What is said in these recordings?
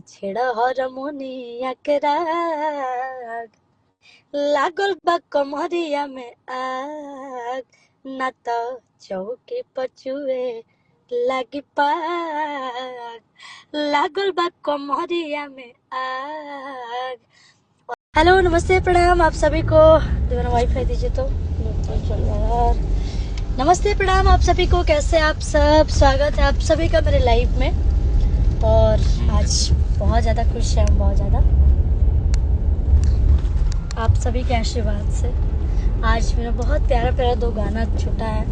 छेड़ा हारमोनिया के राग, लागल बा कमरिया में आग, ना तो चौकी पचुए लागी पाग, लागल बा कमरिया में आग। हेलो, नमस्ते, प्रणाम आप सभी को। दोबारा वाईफाई दीजिए तो चल रहा है यार। नमस्ते, प्रणाम आप सभी को। कैसे आप सब? स्वागत है आप सभी का मेरे लाइव में। और आज बहुत ज़्यादा खुश है हम, बहुत ज़्यादा आप सभी के आशीर्वाद से। आज मेरा बहुत प्यारा प्यारा 2 गाना छूटा है,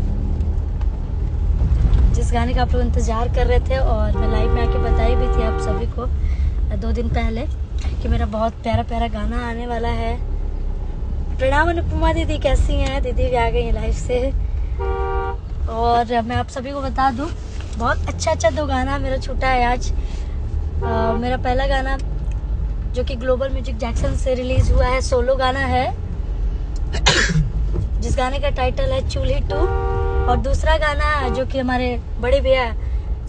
जिस गाने का आप लोग इंतज़ार कर रहे थे। और मैं लाइव में आके बताई भी थी आप सभी को 2 दिन पहले कि मेरा बहुत प्यारा प्यारा गाना आने वाला है। प्रणाम अनुपमा दीदी, कैसी हैं? दीदी भी आ गई हैं लाइव से। और मैं आप सभी को बता दूं, बहुत अच्छा 2 गाना मेरा छूटा है आज। मेरा पहला गाना जो कि ग्लोबल म्यूजिक जैक्सन से रिलीज हुआ है, सोलो गाना है जिस गाने का टाइटल है चूल्ही 2। और दूसरा गाना जो कि हमारे बड़े भैया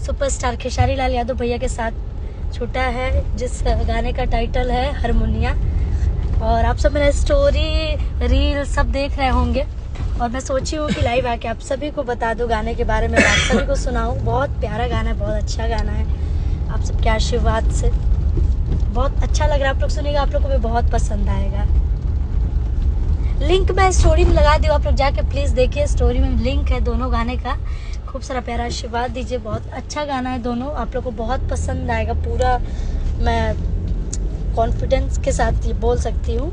सुपरस्टार खेसारी लाल यादव भैया के साथ छूटा है, जिस गाने का टाइटल है हारमोनिया। और आप सब मेरा स्टोरी रील सब देख रहे होंगे, और मैं सोची हूँ कि लाइव आके आप सभी को बता दूँ गाने के बारे में, आप सभी को सुनाऊँ। बहुत प्यारा गाना है, बहुत अच्छा गाना है। आप सबके आशीर्वाद से बहुत अच्छा लग रहा है। आप लोग सुनिएगा, आप लोग को भी बहुत पसंद आएगा। लिंक मैं स्टोरी में लगा दी, आप लोग जाके प्लीज़ देखिए। स्टोरी में लिंक है दोनों गाने का। खूब सारा प्यारा आशीर्वाद दीजिए। बहुत अच्छा गाना है दोनों, आप लोग को बहुत पसंद आएगा। पूरा मैं कॉन्फिडेंस के साथ ये बोल सकती हूँ।